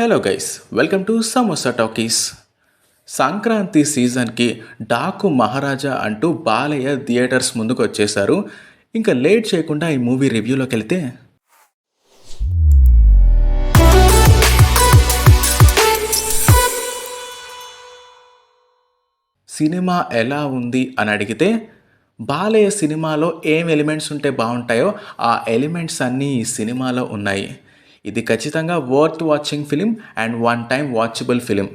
Hello guys, welcome to samosa talkies. Sankranti సీజన్కి డాకు మహారాజా అంటూ Balayya theatres ముందుకు వచ్చేశారు. ఇంకా లేట్ చేయకుండా ఈ మూవీ రివ్యూలోకి వెళ్తే, సినిమా ఎలా ఉంది అని అడిగితే, బాలయ్య సినిమాలో ఏం ఎలిమెంట్స్ ఉంటే బాగుంటాయో ఆ ఎలిమెంట్స్ అన్నీ ఈ సినిమాలో ఉన్నాయి. ఇది ఖచ్చితంగా worth watching film and one time watchable film.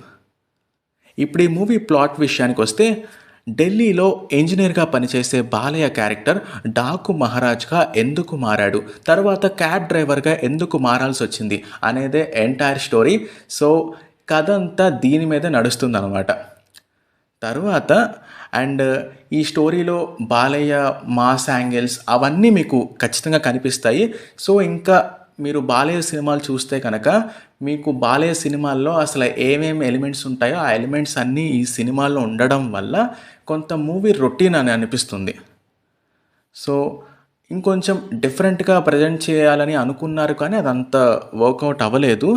ఇప్పుడు ఈ మూవీ ప్లాట్ విషయానికి వస్తే, ఢిల్లీలో ఇంజనీర్గా పనిచేసే బాలయ్య క్యారెక్టర్ డాకు మహారాజ్గా ఎందుకు మారాడు, తర్వాత క్యాబ్ డ్రైవర్గా ఎందుకు మారాల్సి వచ్చింది అనేదే ఎంటైర్ స్టోరీ. సో కథ అంతా దీని మీద నడుస్తుందన్నమాట. తర్వాత ఈ స్టోరీలో బాలయ్య మాస్ యాంగిల్స్ అవన్నీ మీకు ఖచ్చితంగా కనిపిస్తాయి. సో ఇంకా మీరు బాలయ్య సినిమాలు చూస్తే కనుక మీకు బాలయ్య సినిమాల్లో అసలు ఏమేమి ఎలిమెంట్స్ ఉంటాయో ఆ ఎలిమెంట్స్ అన్నీ ఈ సినిమాలో ఉండడం వల్ల కొంత మూవీ రొటీన్ అని అనిపిస్తుంది. సో ఇంకొంచెం డిఫరెంట్గా ప్రజెంట్ చేయాలని అనుకున్నారు, కానీ అదంత వర్కౌట్ అవ్వలేదు.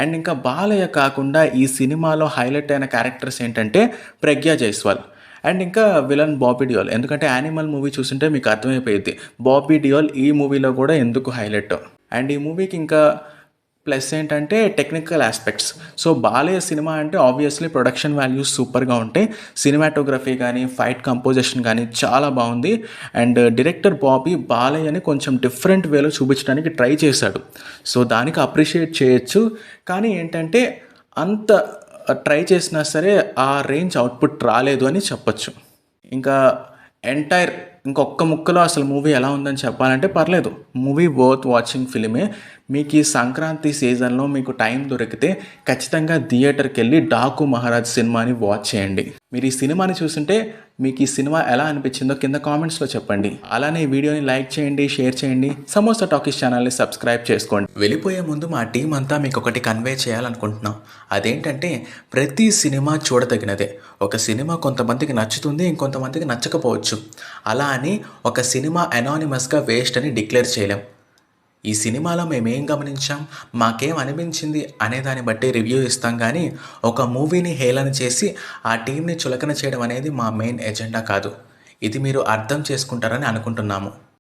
అండ్ ఇంకా బాలయ్య కాకుండా ఈ సినిమాలో హైలైట్ అయిన క్యారెక్టర్స్ ఏంటంటే ప్రజ్ఞా జైస్వాల్ అండ్ ఇంకా విలన్ బాబీ డియోల్. ఎందుకంటే యానిమల్ మూవీ చూస్తుంటే మీకు అర్థమైపోయింది బాబీ డియోల్ ఈ మూవీలో కూడా ఎందుకు హైలైట్. అండ్ ఈ మూవీకి ఇంకా ప్లస్ ఏంటంటే technical aspects. So Balayya cinema అంటే ఆబ్వియస్లీ ప్రొడక్షన్ వాల్యూస్ సూపర్గా ఉంటాయి. సినిమాటోగ్రఫీ కానీ ఫైట్ కంపోజిషన్ కానీ చాలా బాగుంది. అండ్ డైరెక్టర్ బాబీ బాలయ్యని కొంచెం డిఫరెంట్ వేలో చూపించడానికి ట్రై చేశాడు. సో దానికి అప్రిషియేట్ చేయొచ్చు. కానీ ఏంటంటే అంత ట్రై చేసినా సరే ఆ రేంజ్ అవుట్పుట్ రాలేదు అని చెప్పచ్చు. ఇంకా ఎంటైర్ ఇంకొక ముక్కలో అసలు మూవీ ఎలా ఉందని చెప్పాలంటే పర్లేదు, మూవీ వర్త్ వాచింగ్ ఫిలిమే. మీకు ఈ సంక్రాంతి సీజన్లో మీకు టైం దొరికితే ఖచ్చితంగా థియేటర్కి వెళ్ళి డాకు మహారాజ్ సినిమాని వాచ్ చేయండి. మీరు ఈ సినిమాని చూస్తుంటే మీకు ఈ సినిమా ఎలా అనిపించిందో కింద కామెంట్స్లో చెప్పండి. అలానే ఈ వీడియోని లైక్ చేయండి, షేర్ చేయండి, సమోసా టాకీస్ ఛానల్ని సబ్స్క్రైబ్ చేసుకోండి. వెళ్ళిపోయే ముందు మా టీం అంతా మీకు ఒకటి కన్వే చేయాలనుకుంటున్నాం. అదేంటంటే ప్రతి సినిమా చూడదగినదే. ఒక సినిమా కొంతమందికి నచ్చుతుంది, ఇంకొంతమందికి నచ్చకపోవచ్చు. అలా అని ఒక సినిమా అనానిమస్గా వేస్ట్ అని డిక్లేర్ చేయలేం. ఈ సినిమాలో మేమేం గమనించాం, మాకేం అనిపించింది అనే దాన్ని బట్టి రివ్యూ ఇస్తాం. కానీ ఒక మూవీని హేళన చేసి ఆ టీంని చులకన చేయడం అనేది మా మెయిన్ ఎజెండా కాదు. ఇది మీరు అర్థం చేసుకుంటారని అనుకుంటున్నాము.